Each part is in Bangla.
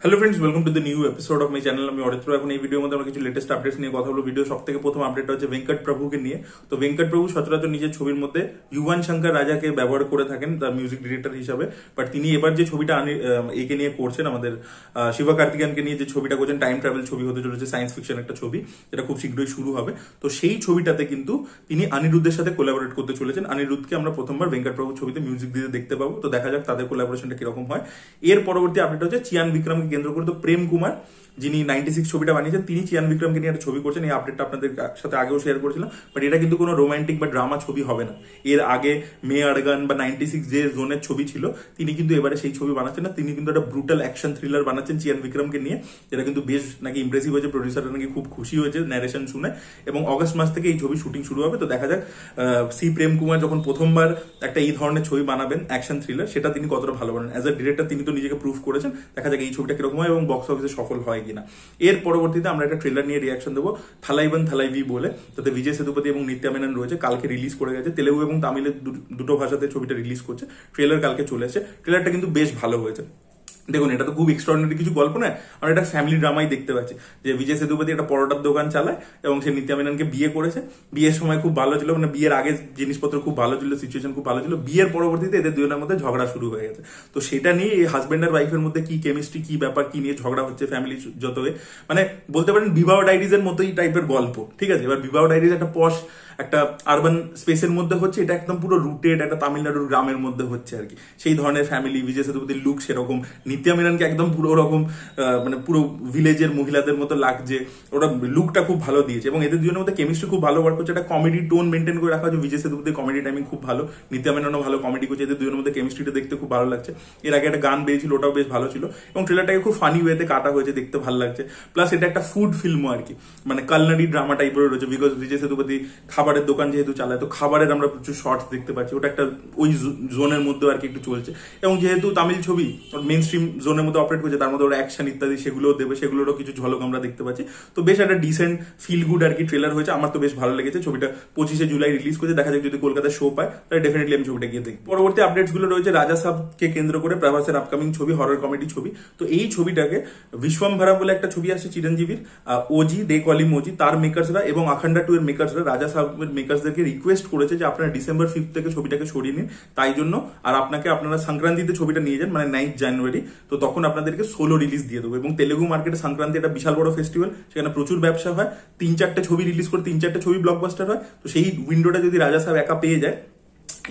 Hello friends, welcome to the new episode of my channel. আমি অরিত্র। এখন এই ভিডিওর মধ্যে আমরা কিছু লেটেস্ট আপডেটস নিয়ে কথা বলবো। ভিডিও সব থেকে প্রথম আপডেটটা হচ্ছে ভেঙ্কট প্রভুকে নিয়ে। তো ভেঙ্কট প্রভু সচরাচর নিজের ছবির মধ্যে ইউয়ান শঙ্কর রাজাকে ব্যবহার করে থাকেন তার মিউজিক ডিরেক্টর হিসাবে। বাট তিনি এবার যে ছবিটা একে নিয়ে করছেন, আমাদের শিবকার্তিকেয়নকে নিয়ে যে ছবিটা করছেন, টাইম ট্রাভেল ছবি হতে চলেছে, সায়েন্স ফিকশন একটা ছবি, যেটা খুব শীঘ্রই শুরু হবে। তো সেই ছবিটাতে কিন্তু তিনি অনিরুদ্ধের সাথে কোলাবোরেট করতে চলেছেন। অনিরুদ্ধকে আমরা প্রথমবার ভেঙ্কট প্রভুর ছবিতে মিউজিক দিতে দেখতে পাবো। তো দেখা যাক তাদের কোলাবোরেশনটা কিরকম হয়। এর পরবর্তী আপডেট হচ্ছে চিয়ান বিক্রমকে কেন্দ্র করে তো প্রেম কুমার, যিনি 96 ছবিটা বানিয়েছেন, তিনি চিয়ান বিক্রমকে নিয়ে একটা ছবি করছেন। এই আপডেটটা আপনাদের সাথে আগেও শেয়ার করেছিলাম। বাট এটা কিন্তু কোনো রোমান্টিক বা ড্রামা ছবি হবে না। এর আগে মে আড়গান বা 96 যে জোনের ছবি ছিল, তিনি কিন্তু এবারে সেই ছবি বানাচ্ছেন না। তিনি কিন্তু একটা ব্রুটাল অ্যাকশন থ্রিলার বানাচ্ছেন চিয়ান বিক্রমকে নিয়ে, যেটা কিন্তু বেশ নাকি ইমপ্রেসিভ হয়েছে। প্রডিউসাররা নাকি খুব খুশি হয়েছে ন্যারেশন শুনে। এবং অগস্ট মাস থেকে এই ছবি শুটিং শুরু হবে। তো দেখা যাক সি প্রেম কুমার যখন প্রথমবার একটা এই ধরনের ছবি বানাবেন অ্যাকশন থ্রিলার, সেটা তিনি কতটা ভালো বানান। অ্যাজ আ ডিরেক্টর তিনি তো নিজেকে প্রুভ করেছেন। দেখা যাক এই ছবিটা কিরকম হয় এবং বক্স অফিসে সফল হয় কিনা। এর পরবর্তীতে আমরা একটা ট্রেলার নিয়ে রিয়াকশন দেবো, থালাইবান থালাইভি বলে। তাতে বিজয় সেতুপতি এবং নিত্যা মেনন রয়েছে। কালকে রিলিজ করে গেছে, তেলেগু এবং তামিলের দুটো ভাষাতে ছবিটা রিলিজ করছে। ট্রেলার কালকে চলে এসেছে। ট্রেলারটা কিন্তু বেশ ভালো হয়েছে। দেখুন, এটা তো খুব এক্সট্রাঅর্ডিনারি কিছু গল্প নয়, আমরা একটা ফ্যামিলি ড্রামাই দেখতে পাচ্ছি। যে বিজয় সেতুপতি একটা পরোটার দোকান চালায় এবং সে নিত্যা মেননকে বিয়ে করেছে। বিয়ের সময় খুব ভালো ছিল, মানে বিয়ের আগে জিনিসপত্র খুব ভালো ছিল, সিচুয়েশন খুব ভালো ছিল। বিয়ের পরবর্তীতে এদের দুজনের মধ্যে ঝগড়া শুরু হয়ে গেছে। তো সেটা নিয়ে এই হাজবেন্ড আর ওয়াইফের মধ্যে কি কেমিস্ট্রি, কি ব্যাপার, কি নিয়ে ঝগড়া হচ্ছে, ফ্যামিলি যত মানে বলতে পারেন বিবাহ ডায়েরিজ এর মতোই টাইপের গল্প। ঠিক আছে, এবার বিবাহ ডায়েরিজ একটা পশ একটা আরবান স্পেসের মধ্যে হচ্ছে, এটা একদম পুরো রুটেড একটা তামিলনাড়ুর গ্রামের মধ্যে হচ্ছে আর কি। সেই ধরনের ফ্যামিলি। বিজয় সেতুপতির লুক সেরকম, নিত্যা মেননকে একদম পুরো ওরকম মানে পুরো ভিলেজের মহিলাদের মতো লাগছে। ওরা লুকটা খুব ভালো দিয়েছে এবং এদের দুজনের মধ্যে কেমিস্ট্রি খুব ভালো ওয়ার্ক করছে। একটা কমেডি টোন মেনটেন করে রাখা হচ্ছে। বিজয় সেতুপতির কমেডি টাইমিং খুব ভালো, নিত্যা মেননও ভালো কমেডি করছে। এদের দুজনের মধ্যে কেমিস্ট্রিটা দেখতে খুব ভালো লাগছে। এর আগে একটা গান বেরিয়েছিল, ওটাও বেশ ভালো ছিল এবং ট্রেলারটাকে খুব ফানি ওয়েতে কাটা হয়েছে, দেখতে ভালো লাগছে। প্লাস এটা একটা ফুড ফিল্মও আর কি, মানে কালনারি ড্রামা টাইপের রয়েছে। বিকজ বিজয় সেতুপতি খাবারের দোকান যেহেতু চালায়, তো খাবারের আমরা প্রচুর শর্টস দেখতে পাচ্ছি। ওটা একটা ওই জোনের মধ্যে আর কি একটু চলছে। এবং যেহেতু তামিল ছবি মেইন স্ট্রিম জোনের মধ্যে অপারেট করছে, তার মধ্যে ওরা অ্যাকশন ইত্যাদি সেগুলোও দেবে, সেগুলোরও কিছু ঝলক আমরা দেখতে পাচ্ছি। তো বেশ একটা ডিসেন্ট ফিল গুড আর কি ট্রেলার হয়েছে। আমার তো বেশ ভালো লেগেছে। ছবিটা 25শে জুলাই রিলিজ করেছে। দেখা যাক যদি কলকাতায় শো পায় তাহলে ডেফিনেটলি আমি ছবিটা গিয়ে দেখি। পরবর্তী আপডেটস গুলো রয়েছে রাজা সাবকে কেন্দ্র করে, প্রভাসের আপকামিং ছবি, হরর কমেডি ছবি। তো এই ছবিটাকে বিশ্বম্ভরা বলে একটা ছবি আসছে চিরঞ্জীবীর, ওজি দে কলিম ওজি, তার মেকার্সরা এবং আখান্ডা 2 এর মেকার্সরা রাজা সাহেবের মেকার্সদেরকে রিকোয়েস্ট করেছে যে আপনারা ডিসেম্বর 5 থেকে ছবিটাকে সরিয়ে নিন। তাই জন্য আর আপনারা সংক্রান্তিতে ছবিটা নিয়ে যান, মানে 9 জানুয়ারি। তো তখন আপনাদেরকে সোলো রিলিজ দিয়ে দেবো। এবং তেলেগু মার্কেটে সংক্রান্তি একটা বিশাল বড় ফেস্টিভ্যাল, সেখানে প্রচুর ব্যবসা হয়। 3-4টে ছবি রিলিজ করে 3-4টে ছবি ব্লকবাস্টার হয়। তো সেই উইন্ডোটা যদি রাজা সাহেব একা পেয়ে যায়,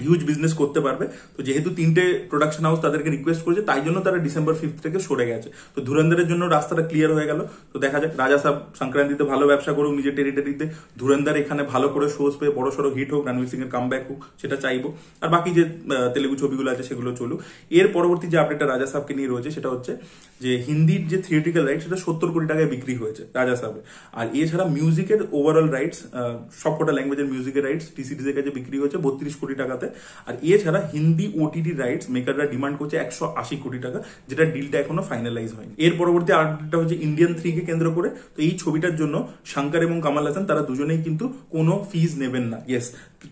হিউজ বিজনেস করতে পারবে। তো যেহেতু 3টে প্রোডাকশন হাউস তাদেরকে রিকোয়েস্ট করেছে, তাই জন্য তারা ডিসেম্বর 5 থেকে সরে গেছে। তো ধুরন্ধরের জন্য রাস্তাটা ক্লিয়ার হয়ে গেল। তো দেখা যাক, রাজা সাহেব সংক্রান্তিতে ভালো ব্যবসা করুক নিজের টেরিটরিতে, ধুরন্ধর এখানে ভালো করে শোজ পেয়ে বড় সড়ো হিট হোক, রণবীর সিং এর কামব্যাক হোক, সেটা চাইবো। আর বাকি যে তেলেগু ছবিগুলো আছে সেগুলো চলুক। এর পরবর্তী যে আপডেটটা রাজা সাহেবকে নিয়ে রয়েছে, সেটা হচ্ছে যে হিন্দির যে থিয়েট্রিক্যাল রাইটস, সেটা 70 কোটি টাকায় বিক্রি হয়েছে রাজা সাহেবের। আর এছাড়া মিউজিকের ওভারঅল রাইটস, সবকটা ল্যাঙ্গুয়েজের মিউজিকের রাইটস টিসিডিজের কাছে বিক্রি হয়েছে 32 কোটি টাকাতে। আর এছাড়া হিন্দি ওটিটি রাইটস মেকাররা ডিমান্ড করছে 180 কোটি টাকা, যেটা ডিলটা এখনো ফাইনালাইজ হয়নি। এর পরবর্তী আপডেটটা হচ্ছে ইন্ডিয়ান 3 কে কেন্দ্র করে। তো এই ছবিটার জন্য শঙ্কর এবং কামাল হাসান তারা দুজনেই কিন্তু কোনো ফিজ নেবেন না। ইয়েস,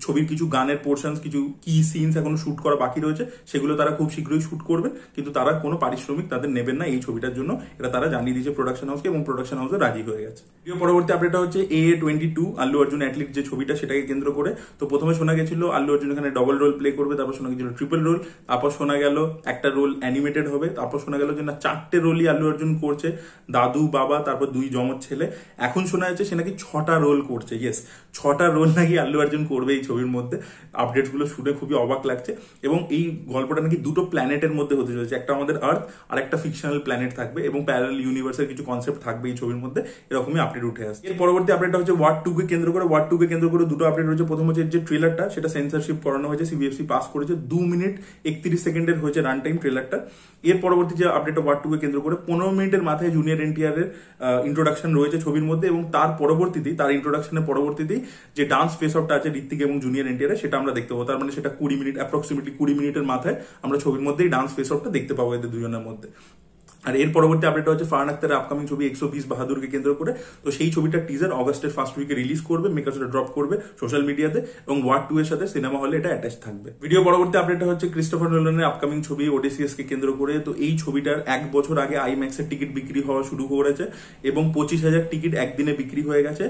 ছবির কিছু গানের পোর্শন, কিছু কি সিনস এখনো শুট করা বাকি রয়েছে, সেগুলো তারা খুব শীঘ্রই শুট করবেন। কিন্তু তারা কোনো পারিশ্রমিক তাদের নেবেন না এই ছবিটার জন্য। এটা তারা জানিয়ে দিয়েছে প্রোডাকশন হাউসকে এবং প্রোডাকশন হাউসে রাজি হয়ে গেছে। পরবর্তী আপডেটটা হচ্ছে A22 আল্লু অর্জুন অ্যাথলিট যে ছবিটা, সেটাকে কেন্দ্র করে। তো প্রথমে শোনা গেছিল আল্লু অর্জুন এখানে ডবল রোল প্লে করবে, তারপর শোনা গেছিল ট্রিপল রোল, তারপর শোনা গেল একটা রোল অ্যানিমেটেড হবে, তারপর শোনা গেল যে না 4টে রোলই আল্লু অর্জুন করছে, দাদু, বাবা, তারপর 2 যমজ ছেলে। এখন শোনা যাচ্ছে সে নাকি 6টা রোল করছে। ইয়েস, 6টা রোল নাকি আল্লু অর্জুন করবে এই ছবির মধ্যে। আপডেটস গুলো শুনে খুবই অবাক লাগছে। এবং এই গল্পটা নাকি 2টো প্ল্যানেটের মধ্যে হতে চলেছে, একটা আমাদের আর্থ আর একটা ফিকশনাল প্ল্যানেট থাকবে এবং প্যারালাল ইউনিভার্সের কিছু কনসেপ্ট থাকবে এই ছবির মধ্যে। এরকমই আপডেট উঠে আসছে। এর পরবর্তী আপডেটটা হচ্ছে ওয়ার্ড 2 কে কেন্দ্র করে। ওয়ার্ড 2 কে কেন্দ্র করে দুটো আপডেট রয়েছে। প্রথম হচ্ছে যে ট্রেলারটা, সেটা সেন্সরশিপ করানো হয়েছে, সিবিএফসি পাস করেছে। 2 মিনিট 31 সেকেন্ডের হয়েছে রান টাইম ট্রেলারটা। এর পরবর্তী যে আপডেটটা ওয়ার্ড 2 কে কেন্দ্র করে, 15 মিনিটের মাথায় জুনিয়র এনটিআর এর ইন্ট্রোডাকশন রয়েছে ছবির মধ্যে। এবং তার পরবর্তীতেই, তার ইন্ট্রোডাকশনের পরবর্তীতেই যে ডান্স ফেস অফটা আছে ঋত্বিক এবং জুনিয়র এনটিআর এর, সেটা আমরা দেখতে পাবো। তার মানে সেটা 20 মিনিট, অ্যাপ্রক্সিমেটলি 20 মিনিটের মাথায় আমরা ছবির মধ্যেই ডান্স ফেস অফটা দেখতে পাবো এদের দুজনের মধ্যে। আর এর পরবর্তী আপডেট হচ্ছে ফারহান আখতারের আপকামিং ছবি 120 বাহাদুরকে কেন্দ্র করে। তো সেই ছবিটার টিজার অগস্টের ফার্স্ট উইকে রিলিজ করবে, মেকার্সরা ড্রপ করবে সোশ্যাল মিডিয়াতে, এবং ওয়ার 2 এর সাথে সিনেমা হলে এটা অ্যাটাচ থাকবে। ভিডিও পরবর্তী আপডেটটা হচ্ছে ক্রিস্টোফার নোলানের আপকামিং ছবি ওডিসিয়াস কে কেন্দ্র করে। তো এই ছবিটার 1 বছর আগে আইম্যাক্সের টিকিট বিক্রি হওয়া শুরু করেছে এবং 25,000 টিকিট একদিনে বিক্রি হয়ে গেছে।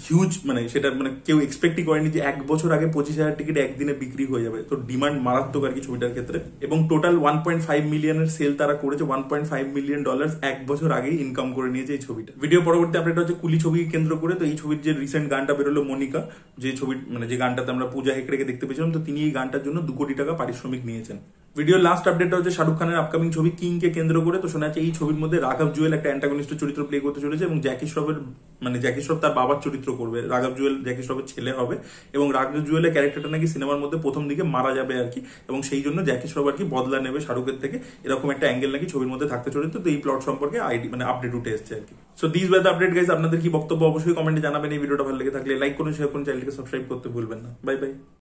হিউজ, মানে সেটা মানে কেউ এক্সপেক্টই করেনি যে 1 বছর আগে 25,000 টিকিট একদিনে বিক্রি হয়ে যাবে। তো ডিমান্ড মারাত্মক আর কি ছবিটার ক্ষেত্রে, এবং টোটাল 1.5 মিলিয়নের সেল তারা করেছে। $1.5 মিলিয়ন 1 বছর আগেই ইনকাম করে নিয়েছে এই ছবিটা। ভিডিও পরবর্তী আপডেট হচ্ছে কুলি ছবিকে কেন্দ্র করে। তো এই ছবির যে রিসেন্ট গানটা বেরোলো মনিকা, যে ছবির মানে যে গানটাতে আমরা পূজা হেগড়েকে দেখতে পেয়েছিলাম, তো তিনি এই গানটার জন্য 2 কোটি টাকা পারিশ্রমিক নিয়েছেন। ভিডিওর লাস্ট আপডেটটা হচ্ছে শাহরুখ খানের আপকামিং ছবি কিং কে কেন্দ্র করে। তো শোনা যাচ্ছে এই ছবির মধ্যে রাঘব জুয়েল একটা অ্যান্টাগনিস্টের চরিত্র প্লে করতে চলেছে, এবং জ্যাকি শ্রফের মানে জ্যাকি শ্রফ তার বাবার চরিত্র করবে। রাঘব জুয়েল জ্যাকি শ্রফের ছেলে হবে, এবং রাঘব জুয়েলের ক্যারেক্টারটা নাকি সিনেমার মধ্যে প্রথম দিকে মারা যাবে আর কি, এবং সেই জন্য জ্যাকি শ্রফ আর কি বদলা নেবে শাহরুখের থেকে, এরকম একটা অ্যাঙ্গেল নাকি ছবির মধ্যে থাকতে চলেছে। তো এই প্লট সম্পর্কে মানে আপডেট উঠে এসেছে আর কি। So this were the update guys. আপনাদের কি বক্তব্য অবশ্যই কমেন্টে জানাবেন। এই ভিডিওটা ভালো লেগে থাকলে লাইক করুন, শেয়ার করুন, চ্যানেলটিকে সাবস্ক্রাইব করতে ভুলবেন না। Bye bye.